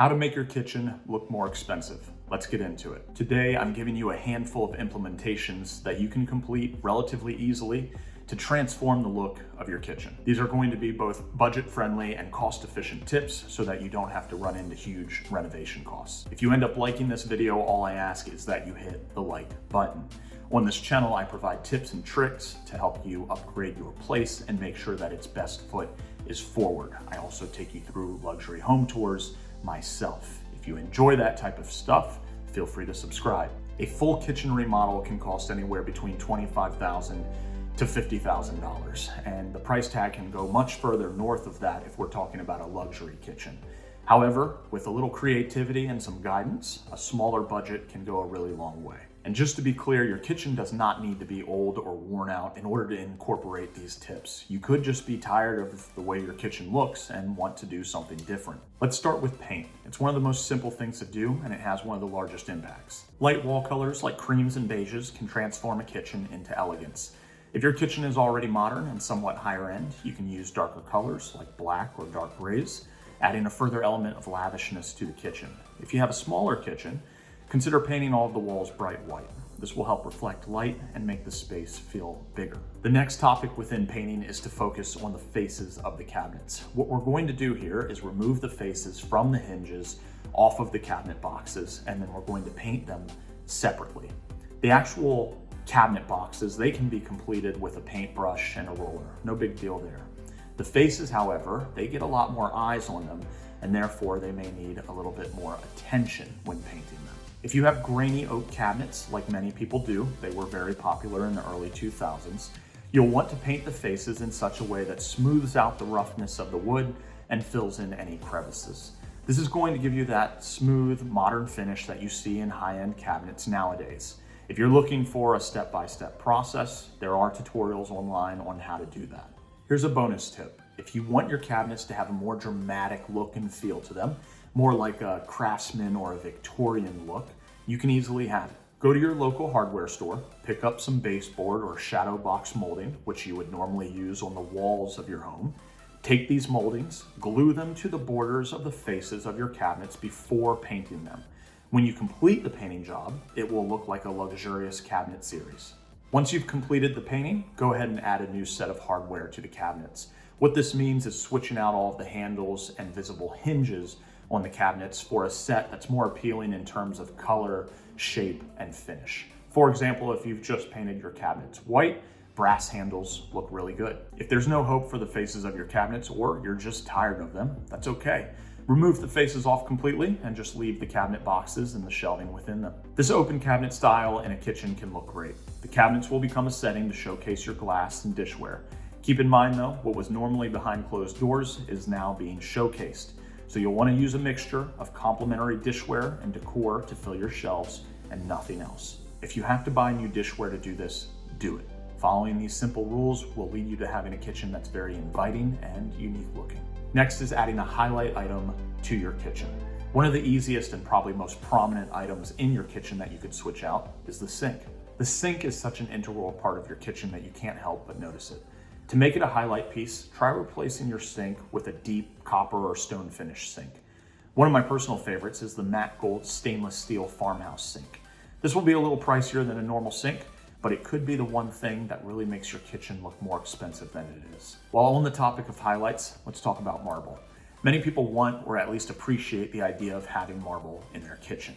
How to make your kitchen look more expensive. Let's get into it. Today, I'm giving you a handful of implementations that you can complete relatively easily to transform the look of your kitchen. These are going to be both budget-friendly and cost-efficient tips so that you don't have to run into huge renovation costs. If you end up liking this video, all I ask is that you hit the like button. On this channel, I provide tips and tricks to help you upgrade your place and make sure that its best foot is forward. I also take you through luxury home tours myself. If you enjoy that type of stuff, feel free to subscribe. A full kitchen remodel can cost anywhere between $25,000 to $50,000, and the price tag can go much further north of that if we're talking about a luxury kitchen. However, with a little creativity and some guidance, a smaller budget can go a really long way. And just to be clear, your kitchen does not need to be old or worn out in order to incorporate these tips. You could just be tired of the way your kitchen looks and want to do something different. Let's start with paint. It's one of the most simple things to do, and it has one of the largest impacts. Light wall colors like creams and beiges can transform a kitchen into elegance. If your kitchen is already modern and somewhat higher end, you can use darker colors like black or dark grays, adding a further element of lavishness to the kitchen. If you have a smaller kitchen, consider painting all of the walls bright white. This will help reflect light and make the space feel bigger. The next topic within painting is to focus on the faces of the cabinets. What we're going to do here is remove the faces from the hinges off of the cabinet boxes, and then we're going to paint them separately. The actual cabinet boxes, they can be completed with a paintbrush and a roller. No big deal there. The faces, however, they get a lot more eyes on them, and therefore they may need a little bit more attention when painting them. If you have grainy oak cabinets, like many people do, they were very popular in the early 2000s, you'll want to paint the faces in such a way that smooths out the roughness of the wood and fills in any crevices. This is going to give you that smooth, modern finish that you see in high-end cabinets nowadays. If you're looking for a step-by-step process, there are tutorials online on how to do that. Here's a bonus tip. If you want your cabinets to have a more dramatic look and feel to them, more like a Craftsman or a Victorian look, you can easily have it. Go to your local hardware store, pick up some baseboard or shadow box molding, which you would normally use on the walls of your home. Take these moldings, glue them to the borders of the faces of your cabinets before painting them. When you complete the painting job, it will look like a luxurious cabinet series. Once you've completed the painting, go ahead and add a new set of hardware to the cabinets. What this means is switching out all of the handles and visible hinges on the cabinets for a set that's more appealing in terms of color, shape, and finish. For example, if you've just painted your cabinets white, brass handles look really good. If there's no hope for the faces of your cabinets, or you're just tired of them, that's okay. Remove the faces off completely and just leave the cabinet boxes and the shelving within them. This open cabinet style in a kitchen can look great. The cabinets will become a setting to showcase your glass and dishware. Keep in mind though, what was normally behind closed doors is now being showcased. So you'll want to use a mixture of complementary dishware and decor to fill your shelves and nothing else. If you have to buy new dishware to do this, do it. Following these simple rules will lead you to having a kitchen that's very inviting and unique looking. Next is adding a highlight item to your kitchen. One of the easiest and probably most prominent items in your kitchen that you could switch out is the sink. The sink is such an integral part of your kitchen that you can't help but notice it. To make it a highlight piece, try replacing your sink with a deep copper or stone finish sink. One of my personal favorites is the matte gold stainless steel farmhouse sink. This will be a little pricier than a normal sink, but it could be the one thing that really makes your kitchen look more expensive than it is. While on the topic of highlights, let's talk about marble. Many people want, or at least appreciate, the idea of having marble in their kitchen.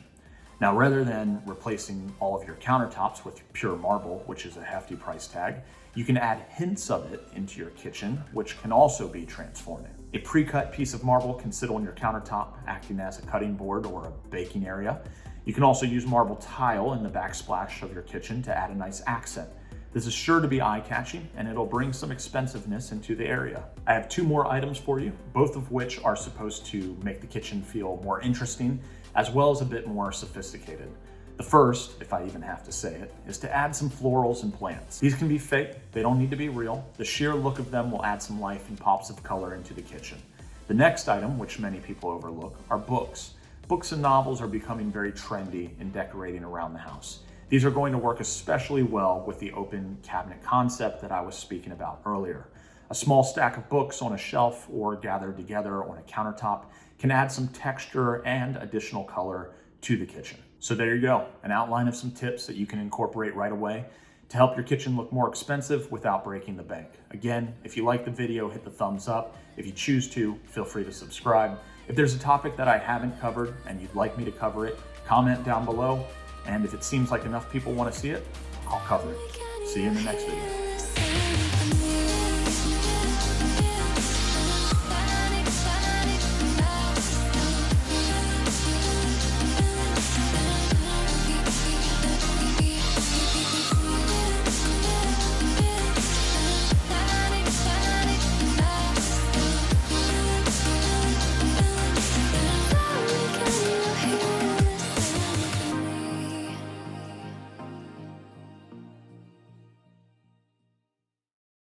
Now, rather than replacing all of your countertops with pure marble, which is a hefty price tag, you can add hints of it into your kitchen, which can also be transformative. A pre-cut piece of marble can sit on your countertop, acting as a cutting board or a baking area. You can also use marble tile in the backsplash of your kitchen to add a nice accent. This is sure to be eye-catching, and it'll bring some expensiveness into the area. I have two more items for you, both of which are supposed to make the kitchen feel more interesting, as well as a bit more sophisticated. The first, if I even have to say it, is to add some florals and plants. These can be fake, they don't need to be real. The sheer look of them will add some life and pops of color into the kitchen. The next item, which many people overlook, are books. Books and novels are becoming very trendy in decorating around the house. These are going to work especially well with the open cabinet concept that I was speaking about earlier. A small stack of books on a shelf or gathered together on a countertop can add some texture and additional color to the kitchen. So there you go, an outline of some tips that you can incorporate right away to help your kitchen look more expensive without breaking the bank. Again, if you like the video, hit the thumbs up. If you choose to, feel free to subscribe. If there's a topic that I haven't covered and you'd like me to cover it, comment down below. And if it seems like enough people want to see it, I'll cover it. See you in the next video.